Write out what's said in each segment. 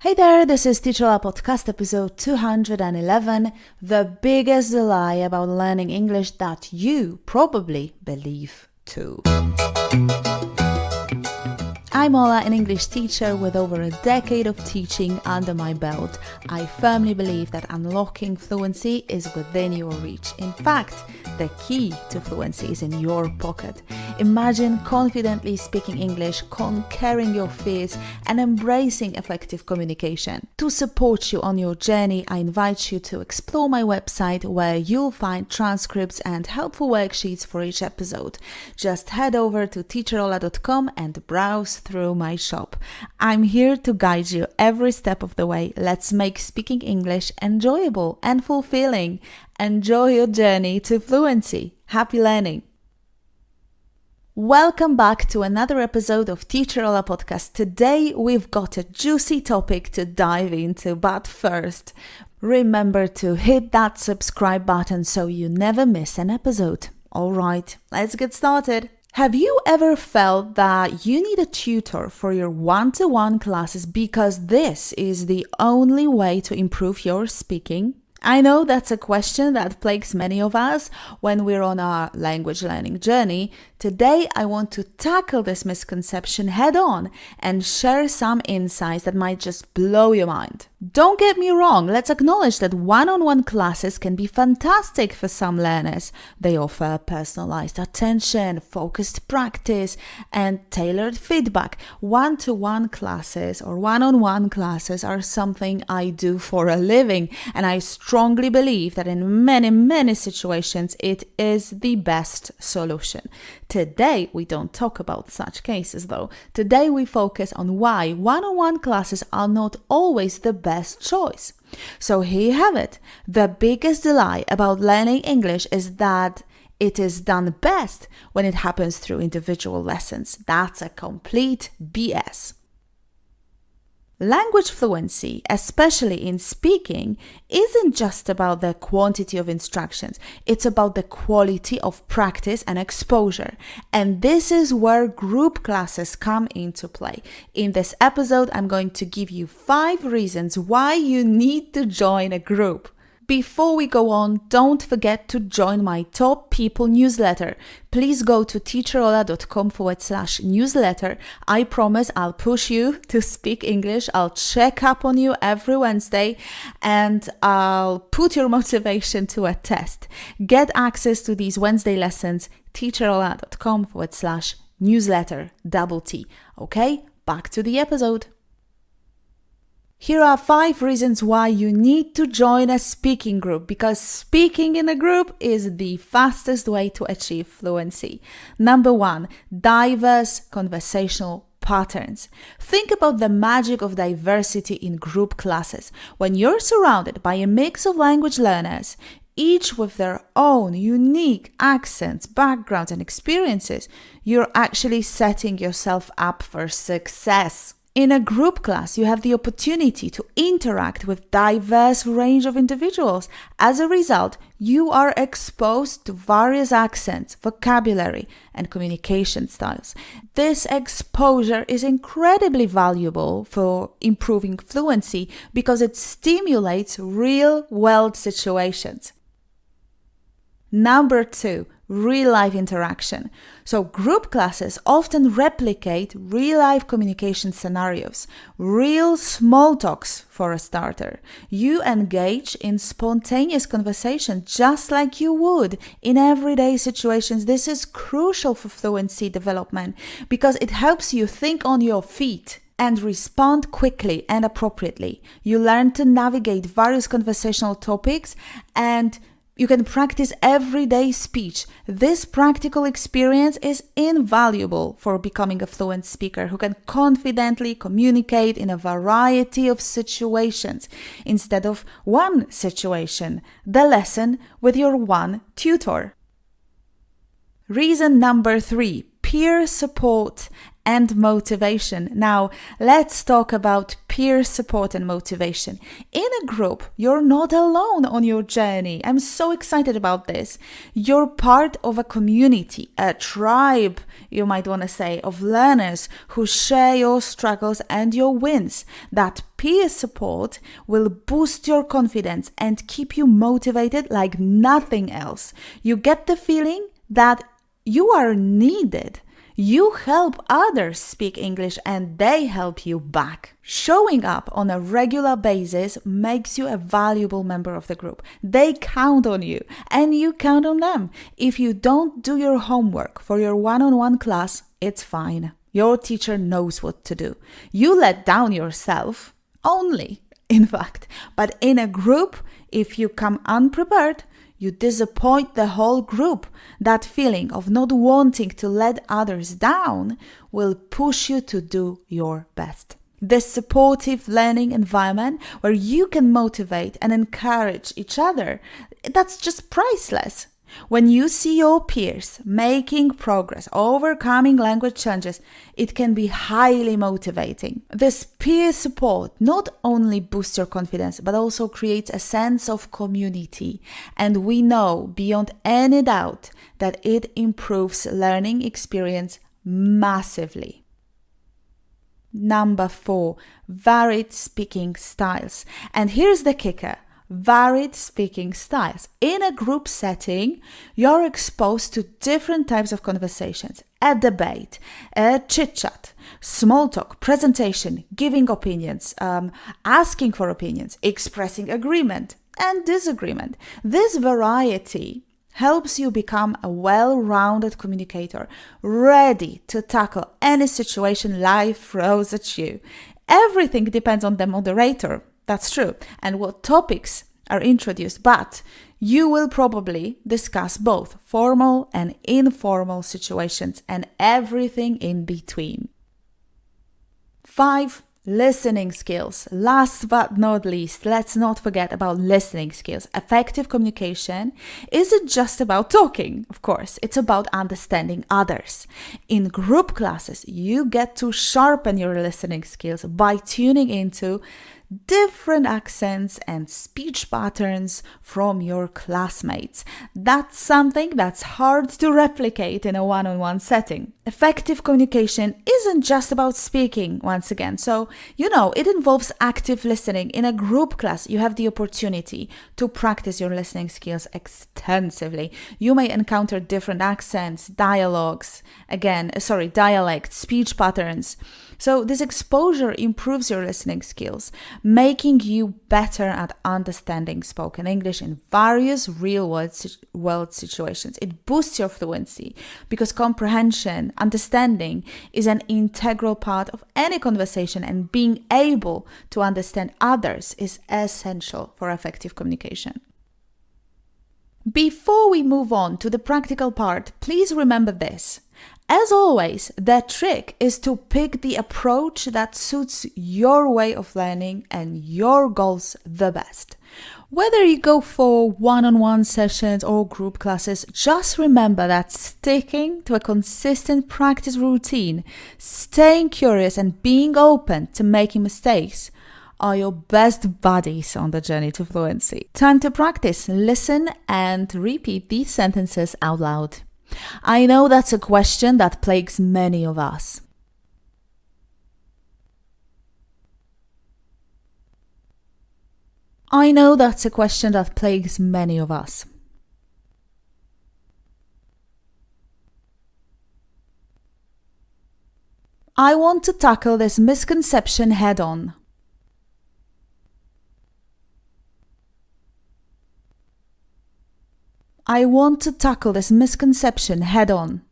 Hey there, this is Teacher Ola Podcast episode 211, the biggest lie about learning English that you probably believe too. I'm Ola, an English teacher with over a decade of teaching under my belt. I firmly believe that unlocking fluency is within your reach. In fact, the key to fluency is in your pocket. Imagine confidently speaking English, conquering your fears, and embracing effective communication. To support you on your journey, I invite you to explore my website where you'll find transcripts and helpful worksheets for each episode. Just head over to teacherola.com and browse through my shop. I'm here to guide you every step of the way. Let's make speaking English enjoyable and fulfilling. Enjoy your journey to fluency. Happy learning! Welcome back to another episode of Teacher Ola Podcast. Today we've got a juicy topic to dive into, but first, remember to hit that subscribe button so you never miss an episode. Alright, let's get started. Have you ever felt that you need a tutor for your one-to-one classes because this is the only way to improve your speaking? I know that's a question that plagues many of us when we're on our language learning journey. Today, I want to tackle this misconception head on and share some insights that might just blow your mind. Don't get me wrong, let's acknowledge that one-on-one classes can be fantastic for some learners. They offer personalized attention, focused practice, and tailored feedback. One-to-one classes or one-on-one classes are something I do for a living, and I strongly believe that in many situations it is the best solution. Today we don't talk about such cases though. Today we focus on why one-on-one classes are not always the best choice. So here you have it. The biggest lie about learning English is that it is done best when it happens through individual lessons. That's a complete BS. Language fluency, especially in speaking, isn't just about the quantity of instructions. It's about the quality of practice and exposure. And this is where group classes come into play. In this episode, I'm going to give you 5 reasons why you need to join a group. Before we go on, don't forget to join my Top People newsletter. Please go to teacherola.com/newsletter. I promise I'll push you to speak English. I'll check up on you every Wednesday and I'll put your motivation to a test. Get access to these Wednesday lessons, teacherola.com/newsletter, double T. Okay, back to the episode. Here are 5 reasons why you need to join a speaking group, because speaking in a group is the fastest way to achieve fluency. Number 1, diverse conversational patterns. Think about the magic of diversity in group classes. When you're surrounded by a mix of language learners, each with their own unique accents, backgrounds, and experiences, you're actually setting yourself up for success. In a group class, you have the opportunity to interact with a diverse range of individuals. As a result, you are exposed to various accents, vocabulary, and communication styles. This exposure is incredibly valuable for improving fluency because it stimulates real-world situations. Number 2, real-life interaction. So group classes often replicate real-life communication scenarios, real small talks for a starter. You engage in spontaneous conversation just like you would in everyday situations. This is crucial for fluency development because it helps you think on your feet and respond quickly and appropriately. You learn to navigate various conversational topics and you can practice everyday speech. This practical experience is invaluable for becoming a fluent speaker who can confidently communicate in a variety of situations instead of one situation, the lesson with your one tutor. Reason number 3, peer support and motivation. Now, let's talk about peer support and motivation. In a group, you're not alone on your journey. I'm so excited about this. You're part of a community, a tribe, you might want to say, of learners who share your struggles and your wins. That peer support will boost your confidence and keep you motivated like nothing else. You get the feeling that you are needed. You help others speak English and they help you back. Showing up on a regular basis makes you a valuable member of the group. They count on you and you count on them. If you don't do your homework for your one-on-one class, it's fine. Your teacher knows what to do. You let down yourself only, in fact. But in a group, if you come unprepared, you disappoint the whole group. That feeling of not wanting to let others down will push you to do your best. This supportive learning environment where you can motivate and encourage each other, that's just priceless. When you see your peers making progress, overcoming language challenges, it can be highly motivating. This peer support not only boosts your confidence, but also creates a sense of community. And we know beyond any doubt that it improves learning experience massively. Number 4, varied speaking styles. And here's the kicker. Varied speaking styles. In a group setting, you're exposed to different types of conversations. A debate, a chit-chat, small talk, presentation, giving opinions, asking for opinions, expressing agreement and disagreement. This variety helps you become a well-rounded communicator, ready to tackle any situation life throws at you. Everything depends on the moderator. That's true. And what topics are introduced, but you will probably discuss both formal and informal situations and everything in between. 5. Listening skills. Last but not least, let's not forget about listening skills. Effective communication isn't just about talking, of course. It's about understanding others. In group classes, you get to sharpen your listening skills by tuning into different accents and speech patterns from your classmates. That's something that's hard to replicate in a one-on-one setting. Effective communication isn't just about speaking, once again. So, it involves active listening. In a group class, you have the opportunity to practice your listening skills extensively. You may encounter different accents, dialects, speech patterns. So this exposure improves your listening skills, making you better at understanding spoken English in various real-world situations. It boosts your fluency because comprehension, understanding is an integral part of any conversation, and being able to understand others is essential for effective communication. Before we move on to the practical part, please remember this. As always, the trick is to pick the approach that suits your way of learning and your goals the best. Whether you go for one-on-one sessions or group classes, just remember that sticking to a consistent practice routine, staying curious and being open to making mistakes are your best buddies on the journey to fluency. Time to practice. Listen and repeat these sentences out loud. I know that's a question that plagues many of us. I know that's a question that plagues many of us. I want to tackle this misconception head on. I want to tackle this misconception head on.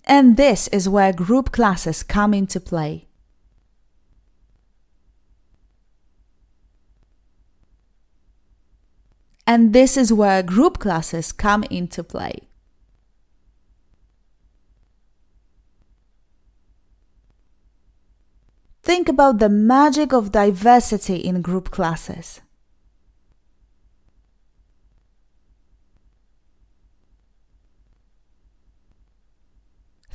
And this is where group classes come into play. And this is where group classes come into play. Think about the magic of diversity in group classes.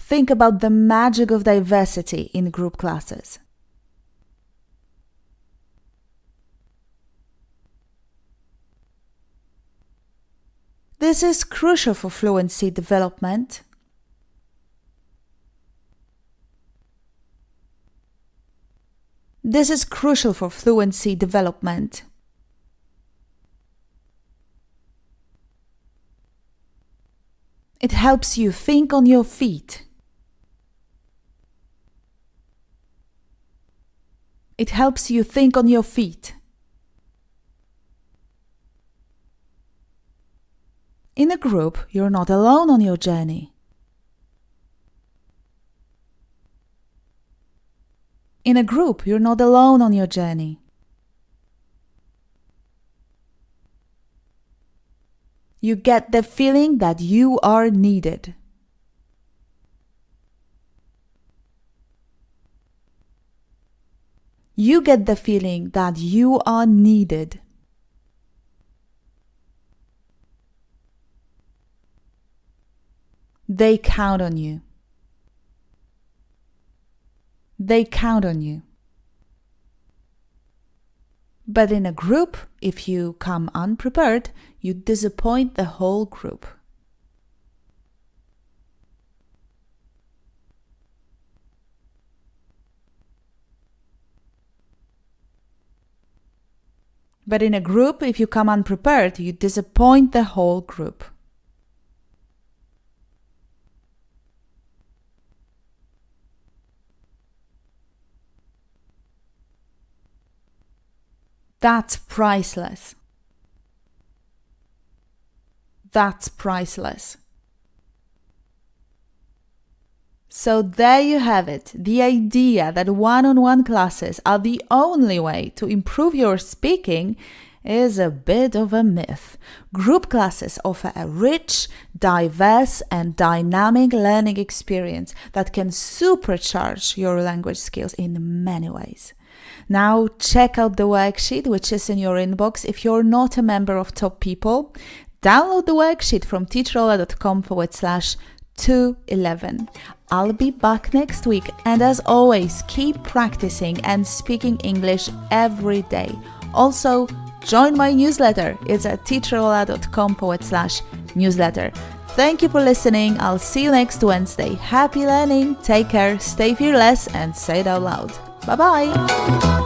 Think about the magic of diversity in group classes. This is crucial for fluency development. This is crucial for fluency development. It helps you think on your feet. It helps you think on your feet. In a group, you're not alone on your journey. In a group, you're not alone on your journey. You get the feeling that you are needed. You get the feeling that you are needed. They count on you. They count on you. But in a group, if you come unprepared, you disappoint the whole group. But in a group, if you come unprepared, you disappoint the whole group. That's priceless. That's priceless. So there you have it, the idea that one-on-one classes are the only way to improve your speaking is a bit of a myth. Group classes offer a rich, diverse, and dynamic learning experience that can supercharge your language skills in many ways. Now check out the worksheet, which is in your inbox. If you're not a member of Top People, download the worksheet from teacherola.com/211. I'll be back next week, and as always, keep practicing and speaking English every day. Also, join my newsletter. It's at teacherola.com/newsletter. Thank you for listening. I'll see you next Wednesday. Happy learning. Take care, stay fearless, and say it out loud. Bye-bye.